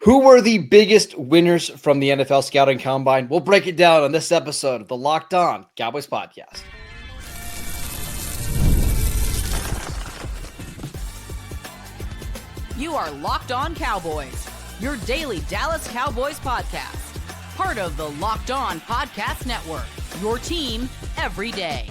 Who were the biggest winners from the NFL Scouting Combine? We'll break it down on this episode of the Locked On Cowboys podcast. You are Locked On Cowboys, your daily Dallas Cowboys podcast. Part of the Locked On Podcast Network, your team every day.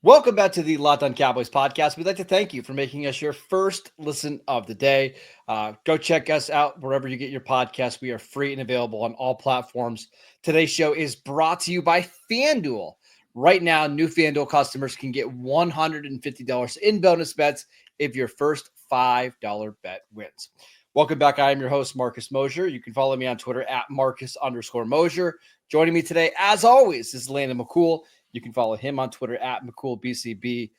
Welcome back to the Locked On Cowboys podcast. We'd like to thank you for making us your first listen of the day. Go check us out wherever you get your podcasts. We are free and available on all platforms. Today's show is brought to you by FanDuel. Right now, new FanDuel customers can get $150 in bonus bets if your first $5 bet wins. Welcome back. I am your host, Marcus Mosher. You can follow me on Twitter at Marcus_Mosher. Joining me today, as always, is Landon McCool. You can follow him on Twitter at McCoolBCB.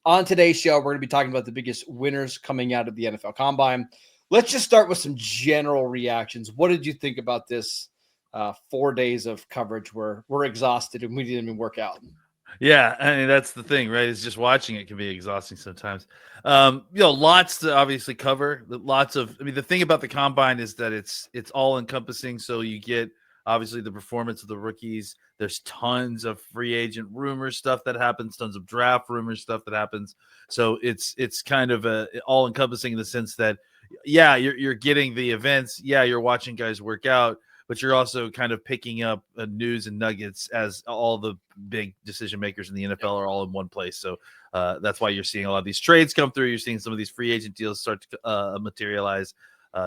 On today's show, we're going to be talking about the biggest winners coming out of the NFL Combine. Let's just start with some general reactions. What did you think about this 4 days of coverage where we're exhausted and we didn't even work out? Yeah, I mean, that's the thing, right? Is just watching it can be exhausting sometimes. Lots to obviously cover. The thing about the Combine is that it's all encompassing. So you get obviously the performance of the rookies. There's tons of free agent rumor stuff that happens, tons of draft rumor stuff that happens. So it's kind of all encompassing in the sense that, yeah, you're getting the events. Yeah, you're watching guys work out, but you're also kind of picking up news and nuggets as all the big decision makers in the NFL are all in one place. So that's why you're seeing a lot of these trades come through. You're seeing some of these free agent deals start to materialize.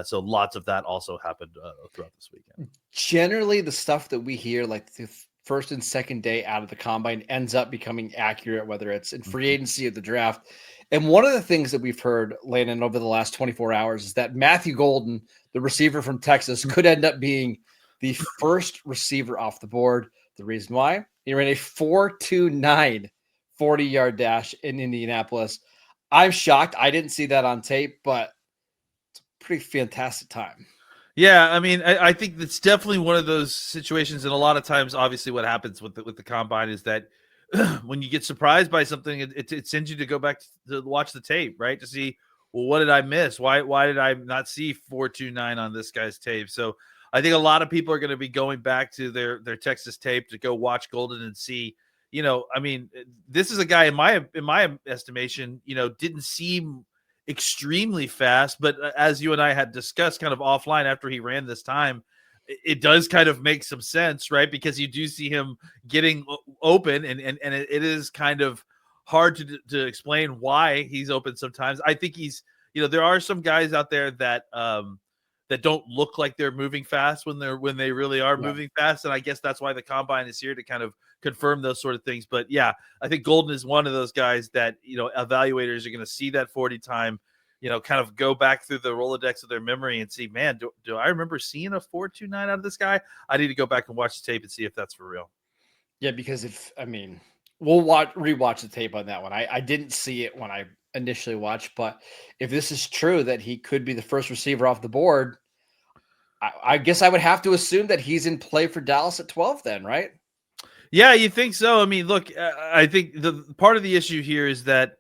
So lots of that also happened throughout this weekend. Generally, the stuff that we hear, like the first and second day out of the Combine, ends up becoming accurate, whether it's in free agency or the draft. And one of the things that we've heard, Landon, over the last 24 hours is that Matthew Golden, the receiver from Texas, could end up being the first receiver off the board. The reason why? He ran a 4.29 40-yard dash in Indianapolis. I'm shocked. I didn't see that on tape, but it's a pretty fantastic time. Yeah, I mean, I think that's definitely one of those situations, and a lot of times, obviously, what happens with the Combine is that when you get surprised by something, it sends you to go back to watch the tape, right? To see, well, what did I miss? Why did I not see 4.29 on this guy's tape? So I think a lot of people are going to be going back to their Texas tape to go watch Golden and see, this is a guy in my estimation, didn't seem extremely fast, but as you and I had discussed kind of offline after he ran this time, it does kind of make some sense, right? Because you do see him getting open and it is kind of hard to explain why he's open sometimes. I think he's, there are some guys out there that that don't look like they're moving fast when they really are moving fast. And I guess that's why the Combine is here to kind of confirm those sort of things. But yeah, I think Golden is one of those guys that, evaluators are going to see that 40 time, kind of go back through the Rolodex of their memory and see, man, do I remember seeing a 4.29 out of this guy? I need to go back and watch the tape and see if that's for real. Yeah, because we'll rewatch the tape on that one. I didn't see it when I initially watched, but if this is true that he could be the first receiver off the board, I guess I would have to assume that he's in play for Dallas at 12 then, right? Yeah, you think so? I mean, look, I think the part of the issue here is that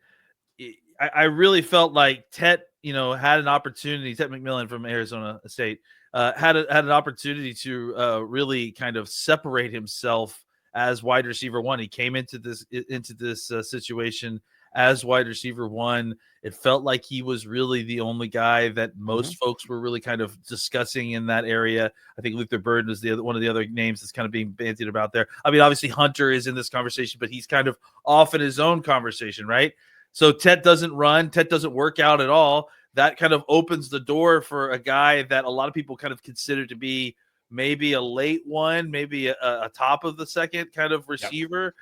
I really felt like Tet, had an opportunity. Tet McMillan from Arizona State had an opportunity to really kind of separate himself as wide receiver one. He came into this situation as wide receiver one. It felt like he was really the only guy that most folks were really kind of discussing in that area. I think Luther Burden is one of the other names that's kind of being bandied about there. I mean, obviously Hunter is in this conversation, but he's kind of off in his own conversation, right? So Tet doesn't run. Tet doesn't work out at all. That kind of opens the door for a guy that a lot of people kind of consider to be maybe a late one, maybe a top of the second kind of receiver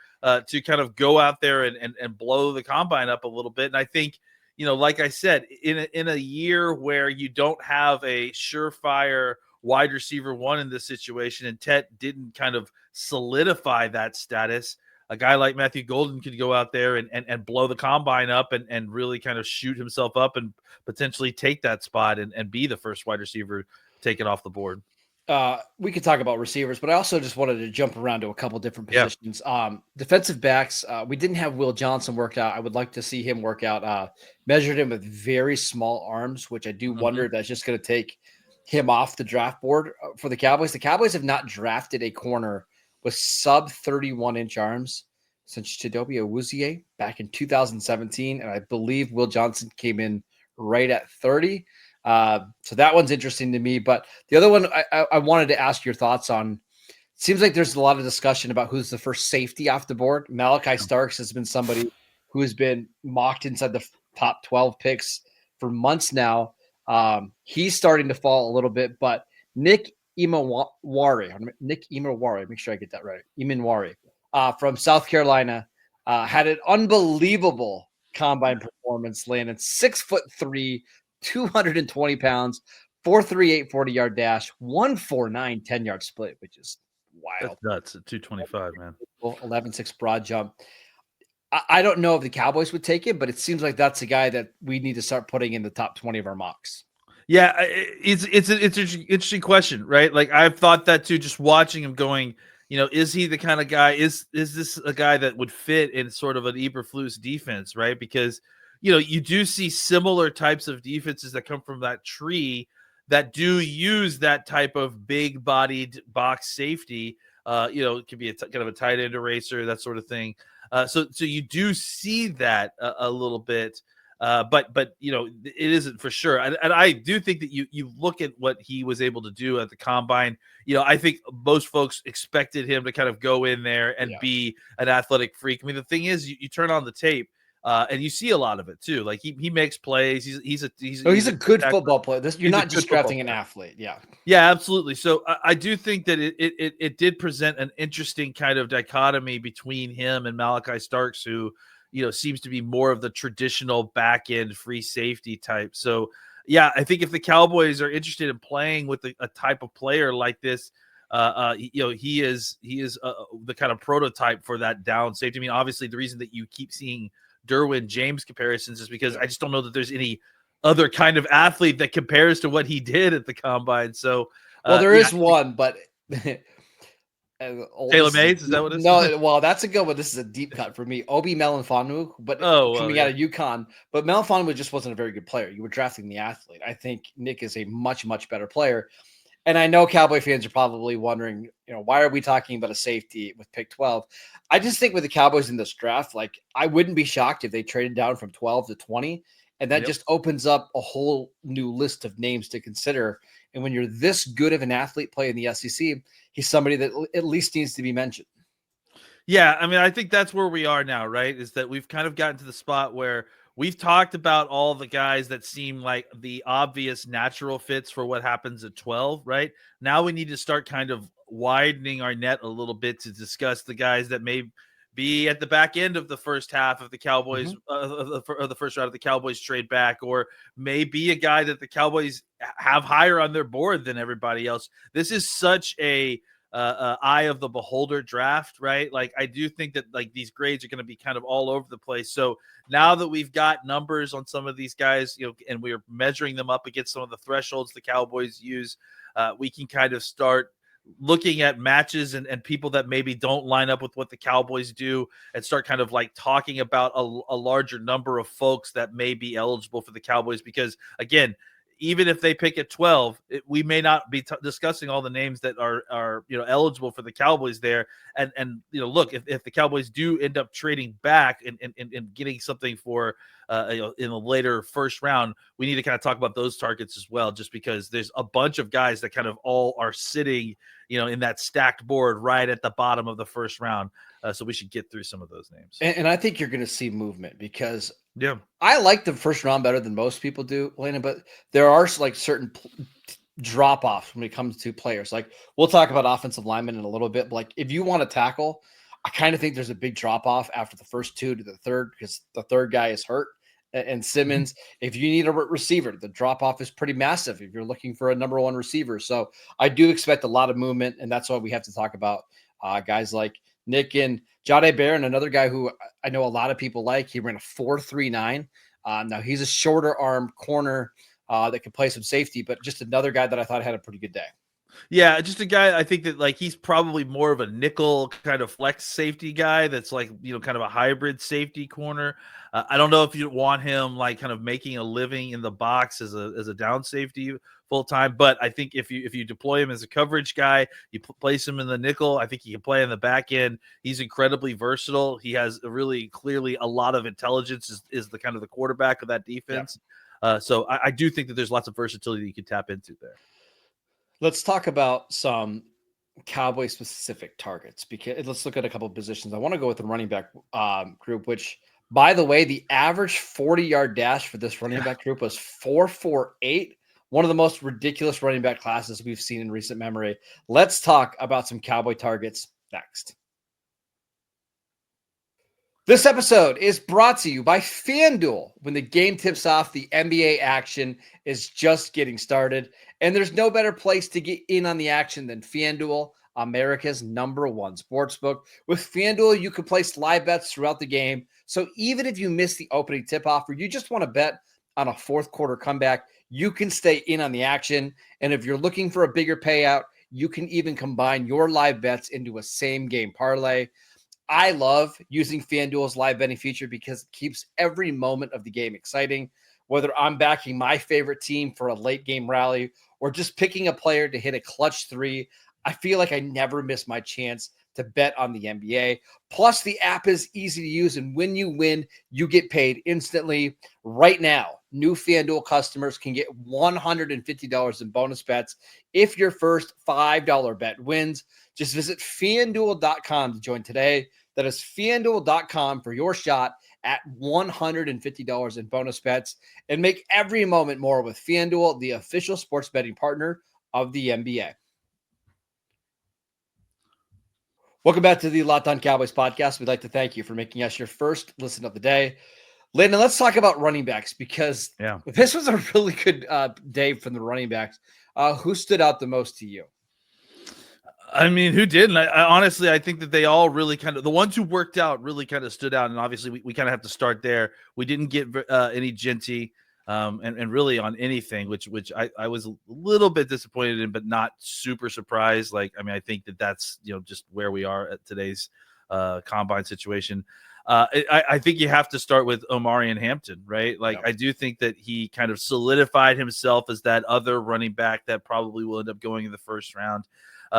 to kind of go out there and blow the Combine up a little bit. And I think, like I said, in a year where you don't have a surefire wide receiver one in this situation, and Tet didn't kind of solidify that status, a guy like Matthew Golden could go out there and blow the Combine up and really kind of shoot himself up and potentially take that spot and be the first wide receiver taken off the board. we could talk about receivers, but I also just wanted to jump around to a couple different Yeah. positions. Defensive backs, we didn't have Will Johnson worked out. I would like to see him work out. Measured him with very small arms, which I do wonder if that's just going to take him off the draft board for the Cowboys. The Cowboys have not drafted a corner with sub 31-inch arms since Chidobe Awuzie back in 2017, and I believe Will Johnson came in right at 30. So that one's interesting to me. But the other one I wanted to ask your thoughts on. It seems like there's a lot of discussion about who's the first safety off the board. Malachi Starks has been somebody who has been mocked inside the top 12 picks for months now. He's starting to fall a little bit, but Nick Imawari, make sure I get that right. Imawari, from South Carolina, had an unbelievable combine performance, landing 6'3", 220 pounds, 4.38 40-yard dash, 1.49 10-yard split, which is wild. That's nuts at 225, man. 11.6 broad jump. I don't know if the Cowboys would take it, but it seems like that's a guy that we need to start putting in the top 20 of our mocks. Yeah, it's an interesting question, right? Like I've thought that too, just watching him going, is he the kind of guy, is this a guy that would fit in sort of an Eberflus defense, right? Because, you do see similar types of defenses that come from that tree that do use that type of big bodied box safety. It could be kind of a tight end eraser, that sort of thing. So you do see that a little bit. But it isn't for sure. And I do think that you look at what he was able to do at the combine. I think most folks expected him to kind of go in there and be an athletic freak. I mean, the thing is, you turn on the tape and you see a lot of it too. Like he makes plays. He's a good football player. You're not just drafting an athlete. Yeah, absolutely. So I do think that it did present an interesting kind of dichotomy between him and Malachi Starks, who seems to be more of the traditional back end free safety type. So yeah, I think if the Cowboys are interested in playing with a type of player like this, he is the kind of prototype for that down safety. I mean, obviously the reason that you keep seeing Derwin James comparisons is because I just don't know that there's any other kind of athlete that compares to what he did at the combine. So there is one, but Taylor Mays, is that what it is? No, well, that's a good one. This is a deep cut for me. Obi Melifonwu, but coming out of UConn. But Melifonwu just wasn't a very good player. You were drafting the athlete. I think Nick is a much, much better player. And I know Cowboy fans are probably wondering, why are we talking about a safety with pick 12? I just think with the Cowboys in this draft, like I wouldn't be shocked if they traded down from 12 to 20. And that just opens up a whole new list of names to consider. And when you're this good of an athlete playing the SEC, he's somebody that at least needs to be mentioned. Yeah, I mean, I think that's where we are now, right? Is that we've kind of gotten to the spot where we've talked about all the guys that seem like the obvious natural fits for what happens at 12, right? Now we need to start kind of widening our net a little bit to discuss the guys that may be at the back end of the first half of the Cowboys, of the first round of the Cowboys trade back, or maybe a guy that the Cowboys have higher on their board than everybody else. This is such a eye of the beholder draft, right? Like I do think that like these grades are going to be kind of all over the place. So now that we've got numbers on some of these guys, and we're measuring them up against some of the thresholds the Cowboys use, we can kind of start looking at matches and people that maybe don't line up with what the Cowboys do and start kind of like talking about a larger number of folks that may be eligible for the Cowboys. Because again, even if they pick at 12, we may not be discussing all the names that are eligible for the Cowboys there. And look, if the Cowboys do end up trading back and getting something for in the later first round, we need to kind of talk about those targets as well, just because there's a bunch of guys that kind of all are sitting in that stacked board right at the bottom of the first round. So we should get through some of those names. And I think you're going to see movement because I like the first round better than most people do, Landon, but there are like certain drop-offs when it comes to players. Like we'll talk about offensive linemen in a little bit, but like if you want to tackle, I kind of think there's a big drop-off after the first two to the third because the third guy is hurt. And Simmons, if you need a receiver, the drop-off is pretty massive if you're looking for a number one receiver. So I do expect a lot of movement, and that's why we have to talk about guys like Nick and Jahdae Barron, another guy who I know a lot of people like. He ran a 4.39. Now he's a shorter arm corner that can play some safety, but just another guy that I thought had a pretty good day. Yeah, just a guy, I think that like he's probably more of a nickel kind of flex safety guy that's like, kind of a hybrid safety corner. I don't know if you want him like kind of making a living in the box as a down safety full time, but I think if you deploy him as a coverage guy, you place him in the nickel, I think he can play in the back end. He's incredibly versatile. He has really clearly a lot of intelligence, is the kind of the quarterback of that defense. So I do think that there's lots of versatility you can tap into there. Let's talk about some Cowboy specific targets, because let's look at a couple of positions. I want to go with the running back group, which, by the way, the average 40-yard dash for this running back group was 4.48. One of the most ridiculous running back classes we've seen in recent memory. Let's talk about some Cowboy targets next. This episode is brought to you by FanDuel. When the game tips off, the NBA action is just getting started, and there's no better place to get in on the action than FanDuel, America's #1 sportsbook. With FanDuel, you can place live bets throughout the game, so even if you miss the opening tip-off or you just want to bet on a fourth quarter comeback, you can stay in on the action. And if you're looking for a bigger payout, you can even combine your live bets into a same-game parlay. I love using FanDuel's live betting feature because it keeps every moment of the game exciting. Whether I'm backing my favorite team for a late game rally or just picking a player to hit a clutch three, I feel like I never miss my chance to bet on the NBA. Plus, the app is easy to use, and when you win, you get paid instantly. Right now, new FanDuel customers can get $150 in bonus bets if your first $5 bet wins. Just visit FanDuel.com to join today. That is FanDuel.com for your shot at $150 in bonus bets, and make every moment more with FanDuel, the official sports betting partner of the NBA. Welcome back to the Locked On Cowboys podcast. We'd like to thank you for making us your first listen of the day. Landon, let's talk about running backs, because this was a really good day from the running backs. Who stood out the most to you? I mean, who didn't? I honestly, I think that they all really kind of, the ones who worked out really kind of stood out. And obviously we kind of have to start there. We didn't get any Genty and really on anything, which I was a little bit disappointed in, but not super surprised. Like, I mean, I think that's, just where we are at today's combine situation. I think you have to start with Omarion Hampton, right? Like, I do think that he kind of solidified himself as that other running back that probably will end up going in the first round.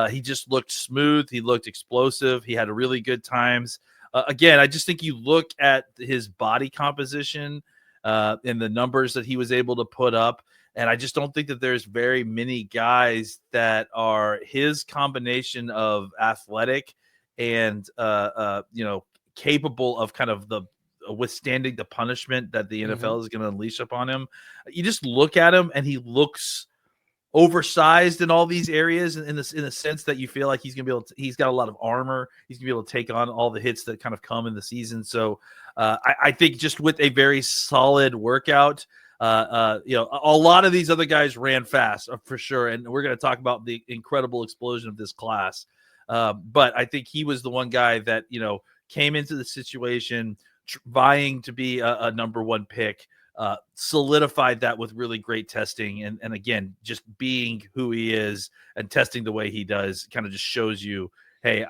He just looked smooth. He looked explosive. He had a really good times. Again, I just think you look at his body composition and the numbers that he was able to put up, and I just don't think that there's very many guys that are his combination of athletic and capable of kind of the withstanding the punishment that the NFL is going to unleash upon him. You just look at him, and he looks oversized in all these areas in the sense that you feel like he's got a lot of armor. He's gonna be able to take on all the hits that kind of come in the season. So I think just with a very solid workout, a lot of these other guys ran fast for sure. And we're going to talk about the incredible explosion of this class. But I think he was the one guy that, came into the situation vying to be a #1 pick. Solidified that with really great testing. And again, just being who he is and testing the way he does kind of just shows you, hey,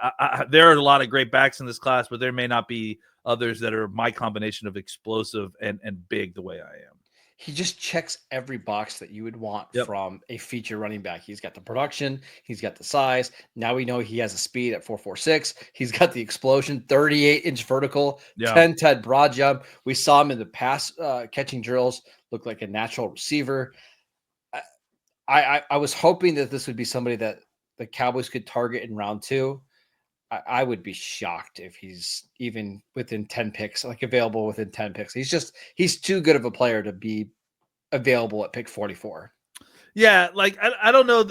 there are a lot of great backs in this class, but there may not be others that are my combination of explosive and big the way I am. He just checks every box that you would want from a feature running back. He's got the production. He's got the size. Now we know he has a speed at 4.46. He's got the explosion, 38-inch vertical, 10 broad jump. We saw him in the pass catching drills, look like a natural receiver. I was hoping that this would be somebody that the Cowboys could target in round 2. I would be shocked if he's even within 10 picks, like available within 10 picks. He's too good of a player to be available at pick 44. Yeah. Like, I don't know.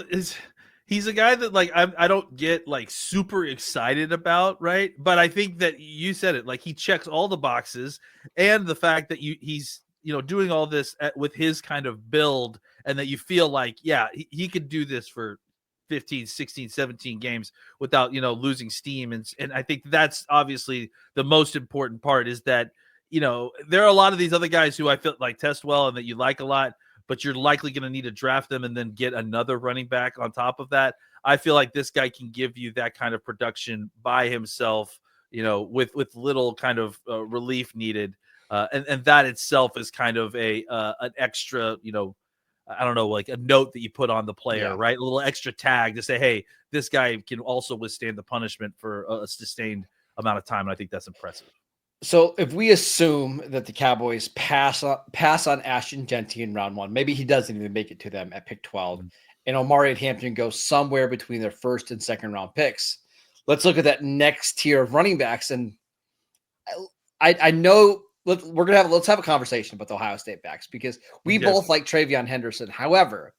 He's a guy that like, I don't get like super excited about. Right. But I think that you said it, like he checks all the boxes, and the fact that he's, doing all this with his kind of build, and that you feel like, he could do this for 15, 16, 17 games without, losing steam. And I think that's obviously the most important part, is that, there are a lot of these other guys who I feel like test well and that you like a lot, but you're likely going to need to draft them and then get another running back on top of that. I feel like this guy can give you that kind of production by himself, with little kind of relief needed. And that itself is kind of an extra, I don't know, like a note that you put on the player, right? A little extra tag to say, hey, this guy can also withstand the punishment for a sustained amount of time. And I think that's impressive. So if we assume that the Cowboys pass on Ashton Genty in round 1, maybe he doesn't even make it to them at pick 12, and Omari and Hampton go somewhere between their first and second round picks. Let's look at that next tier of running backs. And I know let's have a conversation about the Ohio State backs, because we both like Travion Henderson. However,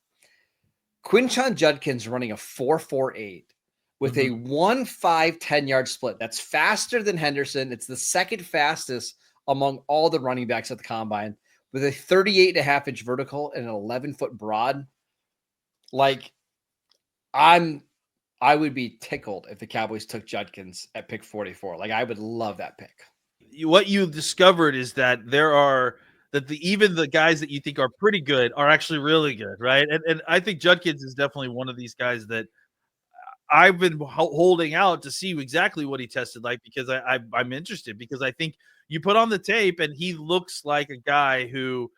Quinshon Judkins running a 4.48 with a 1.5 10-yard split. That's faster than Henderson. It's the second fastest among all the running backs at the combine, with a 38.5-inch vertical and an 11-foot broad. Like, I would be tickled if the Cowboys took Judkins at pick 44. Like, I would love that pick. What you've discovered is that even the guys that you think are pretty good are actually really good, right? And I think Judkins is definitely one of these guys that I've been holding out to see exactly what he tested like, because I'm interested, because I think you put on the tape and he looks like a guy who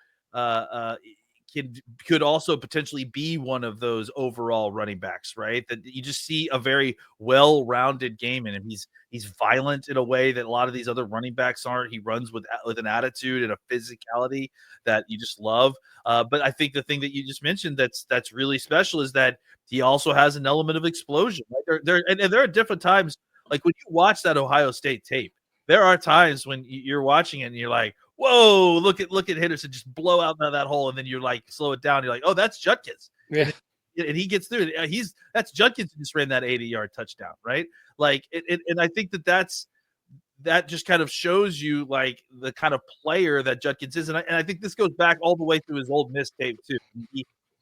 could also potentially be one of those overall running backs, right? That you just see a very well-rounded game in him. He's violent in a way that a lot of these other running backs aren't. He runs with an attitude and a physicality that you just love. But I think the thing that you just mentioned that's really special is that he also has an element of explosion. Right? There are different times, like when you watch that Ohio State tape, there are times when you're watching it and you're like, whoa, look at Henderson just blow out that hole, and then you're like, slow it down. You're like, oh, that's Judkins. Yeah. And he gets through it. That's Judkins who just ran that 80-yard touchdown, right? Like, and I think that just kind of shows you like the kind of player that Judkins is, and I think this goes back all the way through his Ole Miss tape too.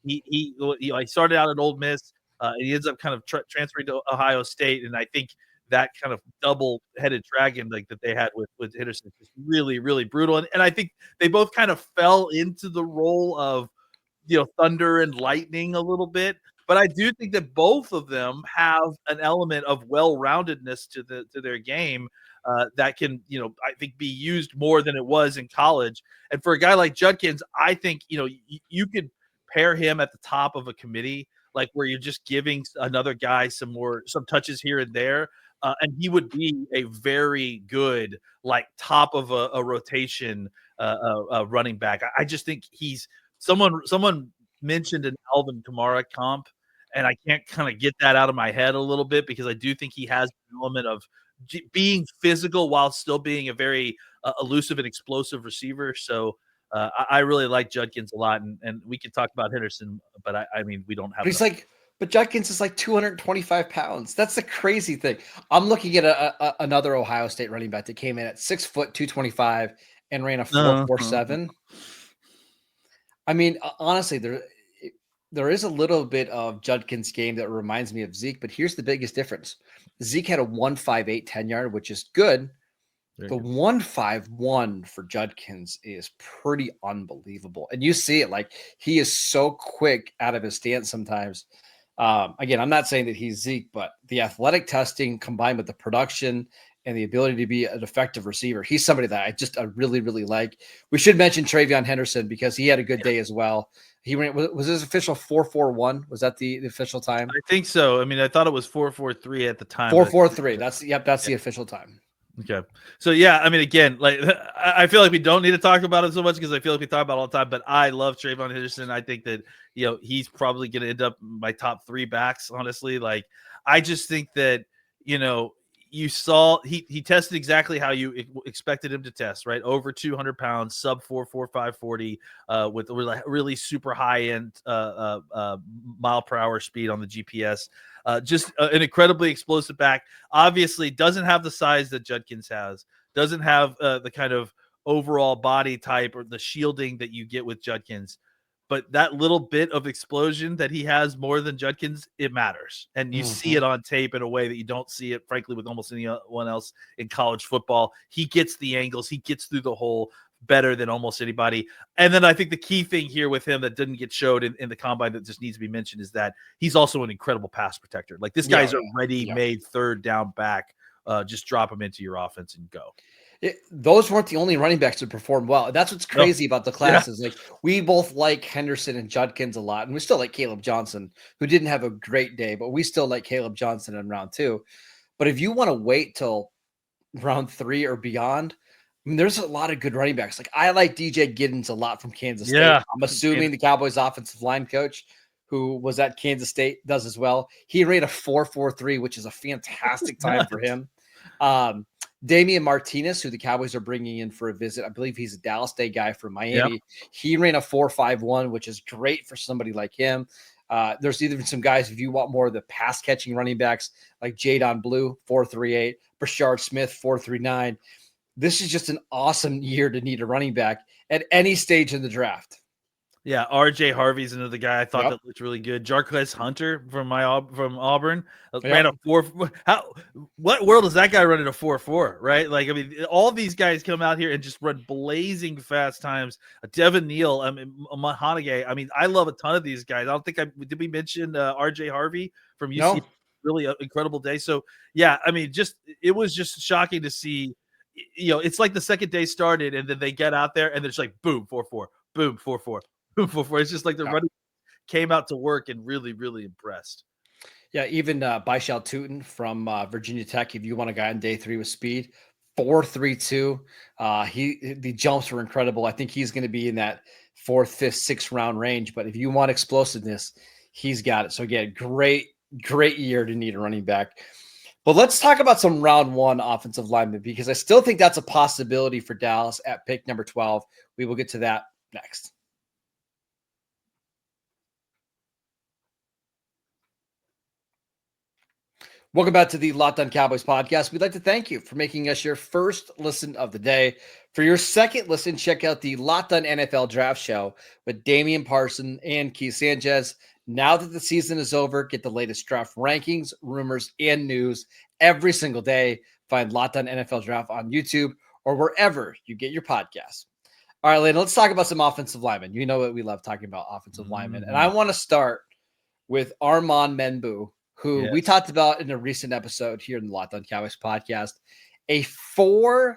He started out at Ole Miss, and he ends up kind of transferring to Ohio State, and I think that kind of double-headed dragon like that they had with Henderson is really, really brutal. And I think they both kind of fell into the role of, thunder and lightning a little bit. But I do think that both of them have an element of well-roundedness to their game that can, I think be used more than it was in college. And for a guy like Judkins, I think, you could pair him at the top of a committee, like where you're just giving another guy some touches here and there. And he would be a very good, like, top of a rotation running back. I just think he's someone mentioned an Alvin Kamara comp, and I can't kind of get that out of my head a little bit, because I do think he has an element of being physical while still being a very elusive and explosive receiver. So I really like Judkins a lot, and we can talk about Henderson, but I mean, we don't have. But Judkins is like 225 pounds. That's the crazy thing. I'm looking at another Ohio State running back that came in at 6 foot 225 and ran a 4.47. I mean, honestly, there is a little bit of Judkins' game that reminds me of Zeke, but here's the biggest difference. Zeke had a 1.58 10-yard, which is good. The 1.51 for Judkins is pretty unbelievable. And you see it, like, he is so quick out of his stance sometimes. Again, I'm not saying that he's Zeke, but the athletic testing combined with the production and the ability to be an effective receiver, he's somebody that I really, really like. We should mention Travion Henderson, because he had a good day as well. He ran, was his official 4.41? Was that the official time? I think so. I mean, I thought it was 4.43 at the time. 4.43. That's the official time. Okay. So, yeah, I mean, again, like, I feel like we don't need to talk about it so much, because I feel like we talk about it all the time, but I love Travion Henderson. I think that, he's probably going to end up my top 3 backs, honestly. Like, I just think that, you saw he tested exactly how you expected him to test, right? Over 200 pounds, sub 4.45 40, with really super high end mile per hour speed on the GPS. Just an incredibly explosive back. Obviously, doesn't have the size that Judkins has. Doesn't have the kind of overall body type or the shielding that you get with Judkins. But that little bit of explosion that he has more than Judkins, it matters. And you see it on tape in a way that you don't see it, frankly, with almost anyone else in college football. He gets the angles. He gets through the hole. better than almost anybody. And then I think the key thing here with him that didn't get showed in the combine that just needs to be mentioned is that he's also an incredible pass protector. Like this guy's a ready-made third down back. Just drop him into your offense and go. Those weren't the only running backs that performed well. That's what's crazy about the classes. Like we both like Henderson and Judkins a lot, and we still like Caleb Johnson, who didn't have a great day, but we still like Caleb Johnson in round 2. But if you want to wait till round 3 or beyond, I mean, there's a lot of good running backs. Like I like DJ Giddens a lot from Kansas State. I'm assuming the Cowboys offensive line coach who was at Kansas State does as well. He ran a 4.43, which is a fantastic time for him. Damian Martinez, who the Cowboys are bringing in for a visit. I believe he's a Dallas Day guy from Miami. Yep. He ran a 4.51, which is great for somebody like him. There's even some guys, if you want more of the pass catching running backs, like Jadon Blue, 4.38, Brashard Smith, 4.39. This is just an awesome year to need a running back at any stage in the draft. Yeah, RJ Harvey's another guy I thought that looked really good. Jarquez Hunter from Auburn ran a 4. What world is that guy running a 4.4? Right? Like, I mean, all these guys come out here and just run blazing fast times. Devin Neal, Hanage. I mean, I love a ton of these guys. I don't think did we mention RJ Harvey from UC? No. Really an incredible day. So yeah, I mean, it was just shocking to see. You know, it's like the second day started, and then they get out there, and it's like boom 4.4, boom 4.4. It's just like the running came out to work and really, really impressed. Yeah, even Baishal Tootin from Virginia Tech, if you want a guy on day 3 with speed, 4.32. The jumps were incredible. I think he's going to be in that 4th, 5th, 6th round range. But if you want explosiveness, he's got it. So again, great year to need a running back. But let's talk about some round 1 offensive linemen, because I still think that's a possibility for Dallas at pick number 12. We will get to that next. Welcome back to the Locked On Cowboys podcast. We'd like to thank you for making us your first listen of the day. For your second listen, check out the Locked On NFL Draft Show with Damian Parson and Keith Sanchez. Now that the season is over, get the latest draft rankings, rumors, and news every single day. Find Locked On NFL Draft on YouTube or wherever you get your podcasts. All right, Lane, let's talk about some offensive linemen. You know what we love talking about offensive linemen. And I want to start with Armand Menbu, who we talked about in a recent episode here in the Locked On Cowboys podcast, a 4.91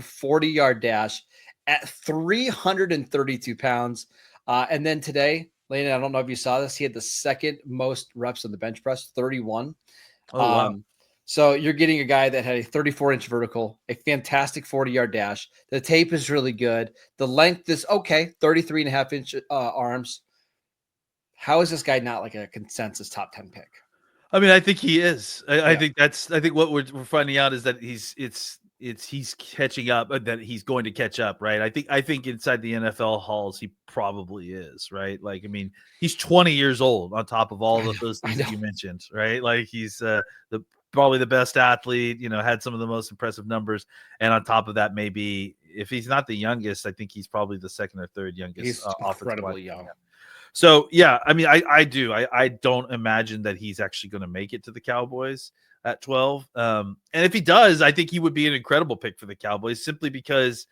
40-yard dash at 332 pounds. And then today, Lane, I don't know if you saw this, he had the second most reps on the bench press, 31. Wow. So you're getting a guy that had a 34-inch vertical, a fantastic 40-yard dash. The tape is really good. The length is okay, 33.5-inch arms. How is this guy not like a consensus top 10 pick? I mean, I think he is. I think what we're finding out is that he's catching up, that he's going to catch up, right? I think inside the NFL halls, he probably is, right? Like, I mean, he's 20 years old on top of all of those things that you mentioned, right? Like he's probably the best athlete, you know, had some of the most impressive numbers. And on top of that, maybe if he's not the youngest, I think he's probably the second or third youngest. He's incredibly young. So, yeah, I mean, I don't imagine that he's actually going to make it to the Cowboys at 12. And if he does, I think he would be an incredible pick for the Cowboys, simply because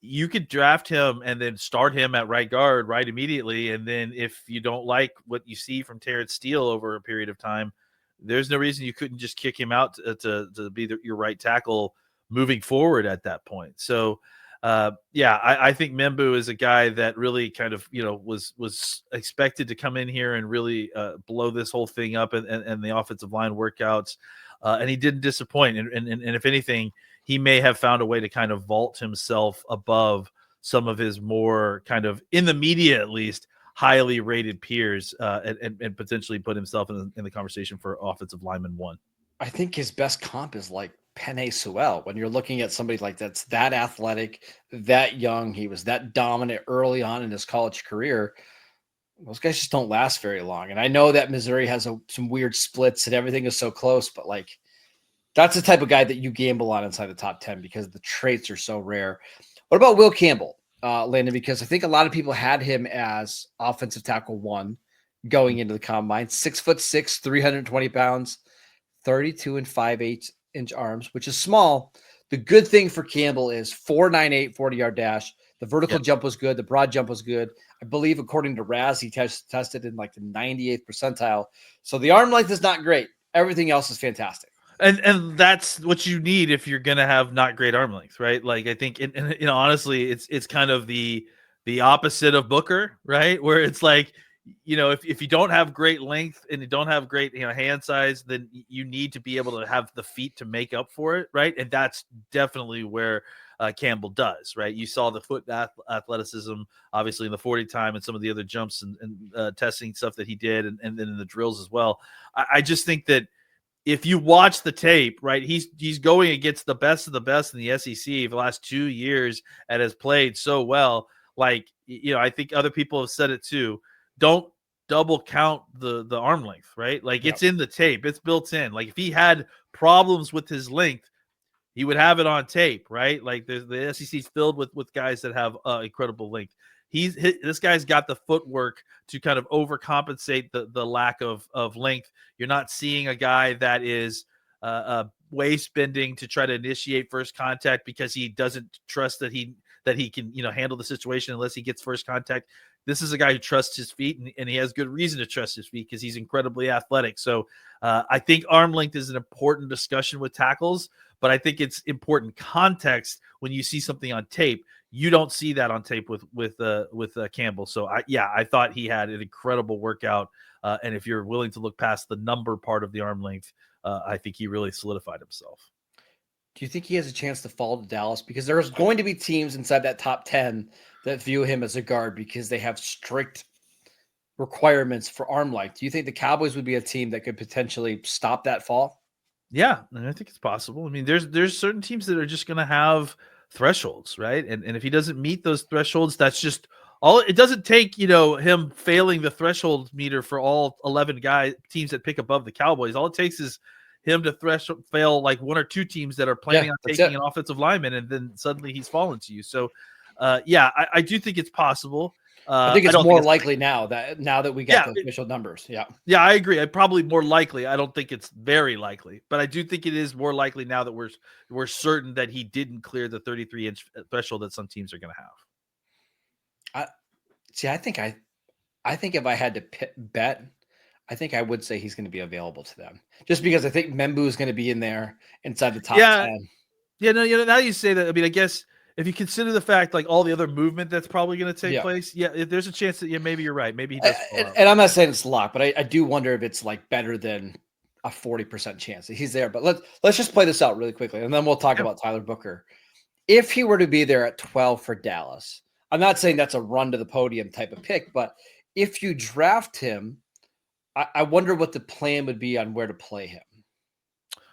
you could draft him and then start him at right guard right immediately. And then if you don't like what you see from Terrence Steele over a period of time, there's no reason you couldn't just kick him out to be your right tackle moving forward at that point. So, I think Menbu is a guy that really kind of, you know, was expected to come in here and really blow this whole thing up and the offensive line workouts. And he didn't disappoint. And if anything, he may have found a way to kind of vault himself above some of his more kind of, in the media at least, highly rated peers and potentially put himself in the conversation for offensive lineman 1. I think his best comp is like Penei Sewell. When you're looking at somebody like that's that athletic, that young, he was that dominant early on in his college career. Those guys just don't last very long. And I know that Missouri has some weird splits and everything is so close, but like that's the type of guy that you gamble on inside the top 10 because the traits are so rare. What about Will Campbell, Landon? Because I think a lot of people had him as offensive tackle 1 going into the combine. 6'6", 320 pounds, 32 and 5/8 inch arms, which is small. The good thing for Campbell is 4.98 40-yard dash. The vertical Yep. jump was good. The broad jump was good. I believe, according to Raz, he tested in like the 98th percentile. So the arm length is not great. Everything else is fantastic. And that's what you need if you're gonna have not great arm length, right? Like I think, and honestly, it's kind of the opposite of Booker, right? Where it's like, if you don't have great length and you don't have great hand size, then you need to be able to have the feet to make up for it, right? And that's definitely where Campbell does, right? You saw the foot athleticism, obviously in the 40 time and some of the other jumps and testing stuff that he did, and then in the drills as well. I just think that if you watch the tape, right, he's going against the best of the best in the SEC for the last 2 years and has played so well. Like, I think other people have said it too. Don't double count the arm length, right? Like, it's in the tape. It's built in. Like, if he had problems with his length, he would have it on tape, right? Like, the SEC is filled with guys that have incredible length. This guy's got the footwork to kind of overcompensate the lack of length. You're not seeing a guy that is waist bending to try to initiate first contact because he doesn't trust that he can handle the situation unless he gets first contact. This is a guy who trusts his feet, and he has good reason to trust his feet because he's incredibly athletic. So I think arm length is an important discussion with tackles, but I think it's important context when you see something on tape. You don't see that on tape with Campbell. So I thought he had an incredible workout. And if you're willing to look past the number part of the arm length, I think he really solidified himself. Do you think he has a chance to fall to Dallas? Because there's going to be teams inside that top 10 that view him as a guard because they have strict requirements for arm length. Do you think the Cowboys would be a team that could potentially stop that fall? Yeah, and I think it's possible. I mean, there's certain teams that are just going to have thresholds, right? And if he doesn't meet those thresholds, that's just all. It doesn't take him failing the threshold meter for all 11 teams that pick above the Cowboys. All it takes is him to fail like one or two teams that are planning on taking an offensive lineman, and then suddenly he's fallen to you. So, I do think it's possible. I think it's more likely now that we got the official numbers. Yeah, I agree. Probably more likely. I don't think it's very likely, but I do think it is more likely now that we're certain that he didn't clear the 33-inch threshold that some teams are going to have. I think if I had to bet, I think I would say he's going to be available to them, just because I think Membu is going to be in there inside the top 10. Yeah, no, now you say that. I mean, I guess if you consider the fact, like all the other movement that's probably going to take place, there's a chance that maybe you're right. Maybe he does. And I'm not saying it's locked, but I do wonder if it's like better than a 40% chance that he's there. But let's just play this out really quickly, and then we'll talk about Tyler Booker. If he were to be there at 12 for Dallas, I'm not saying that's a run to the podium type of pick, but if you draft him, I wonder what the plan would be on where to play him.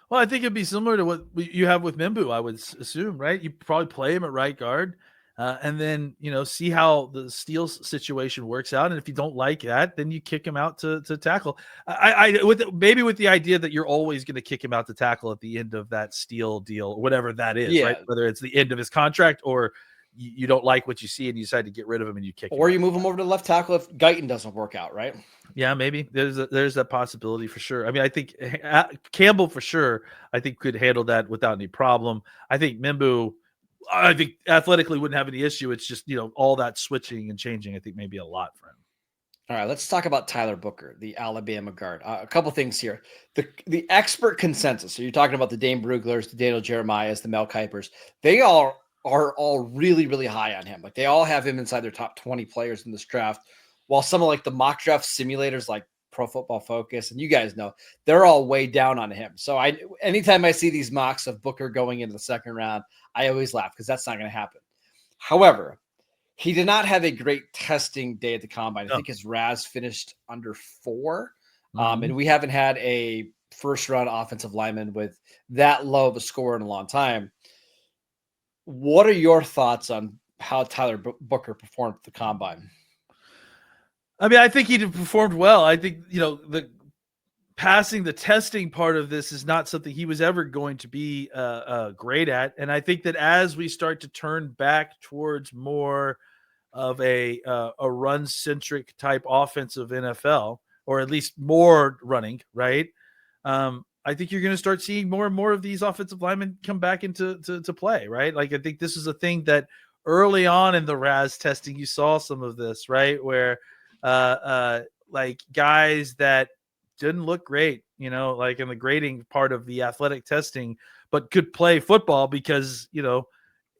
Well, I think it'd be similar to what you have with Membu, I would assume, right? You probably play him at right guard, and then see how the Steele's situation works out. And if you don't like that, then you kick him out to tackle. Maybe with the idea that you're always going to kick him out to tackle at the end of that Steele deal, or whatever that is, right? Whether it's the end of his contract or you don't like what you see and you decide to get rid of him and you kick him. Or you move him over to left tackle if Guyton doesn't work out, right? Yeah, maybe there's that possibility for sure. I mean, I think Campbell for sure, I think could handle that without any problem. I think Membu, I think athletically wouldn't have any issue. It's just, all that switching and changing, I think maybe a lot for him. All right, let's talk about Tyler Booker, the Alabama guard. A couple things here. The expert consensus. So you're talking about the Dane Bruglers, the Daniel Jeremiahs, the Mel Kipers. They are all really, really high on him. Like, they all have him inside their top 20 players in this draft, while some of like the mock draft simulators like Pro Football Focus, and you guys know, they're all way down on him. So anytime I see these mocks of Booker going into the second round, I always laugh because that's not going to happen. However, he did not have a great testing day at the combine. I think his RAS finished under 4. And we haven't had a first round offensive lineman with that low of a score in a long time. What are your thoughts on how Tyler Booker performed at the combine? I mean, I think he performed well. I think, the passing the testing part of this is not something he was ever going to be great at. And I think that as we start to turn back towards more of a run-centric type offensive NFL, or at least more running, right? I think you're going to start seeing more and more of these offensive linemen come back into to play, right? Like I think this is a thing that early on in the RAS testing, you saw some of this, right? Where like guys that didn't look great, like in the grading part of the athletic testing, but could play football because,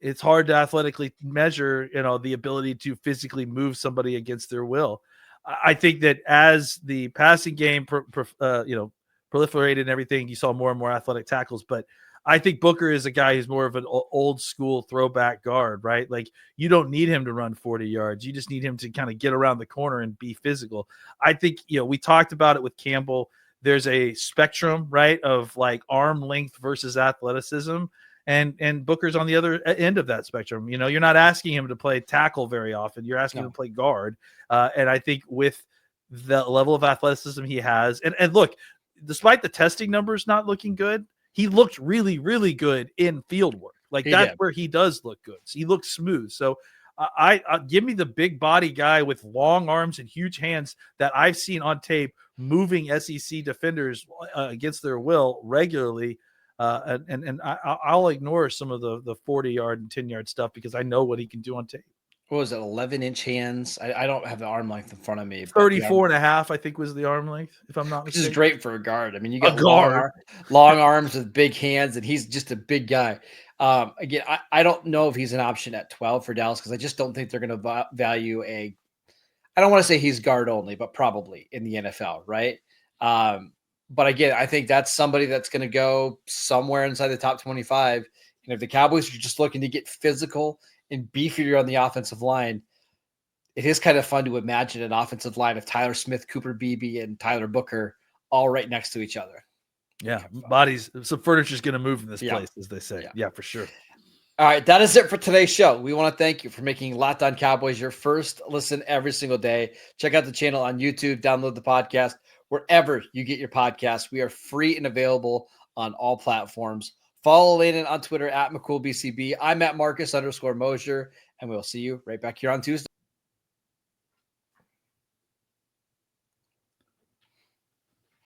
it's hard to athletically measure, the ability to physically move somebody against their will. I think that as the passing game, proliferated and everything, you saw more and more athletic tackles. But I think Booker is a guy who's more of an old school throwback guard, right? Like you don't need him to run 40 yards. You just need him to kind of get around the corner and be physical. I think, we talked about it with Campbell. There's a spectrum, right, of like arm length versus athleticism. And Booker's on the other end of that spectrum. You're not asking him to play tackle very often. You're asking him to play guard. And I think with the level of athleticism he has, and look, despite the testing numbers not looking good, he looked really, really good in field work. Like that's where he does look good. So he looks smooth. So I give me the big body guy with long arms and huge hands that I've seen on tape moving SEC defenders against their will regularly. I'll ignore some of the 40-yard and 10-yard stuff because I know what he can do on tape. What was it, 11-inch hands? I don't have the arm length in front of me. 34 and a half, I think, was the arm length, if I'm not mistaken. Which is great for a guard. I mean, you got long arms with big hands, and he's just a big guy. Again, I don't know if he's an option at 12 for Dallas because I just don't think they're going to value I don't want to say he's guard only, but probably in the NFL, right? But again, I think that's somebody that's going to go somewhere inside the top 25. And if the Cowboys are just looking to get physical and beefier on the offensive line, it is kind of fun to imagine an offensive line of Tyler Smith, Cooper Beebe, and Tyler Booker all right next to each other. Yeah, bodies, some furniture is going to move in this place, as they say. Yeah, for sure. All right, that is it for today's show. We want to thank you for making Locked On Cowboys your first listen every single day. Check out the channel on YouTube, download the podcast, wherever you get your podcasts. We are free and available on all platforms. Follow Landon on Twitter at McCoolBCB. I'm at Marcus _Mosier, and we'll see you right back here on Tuesday.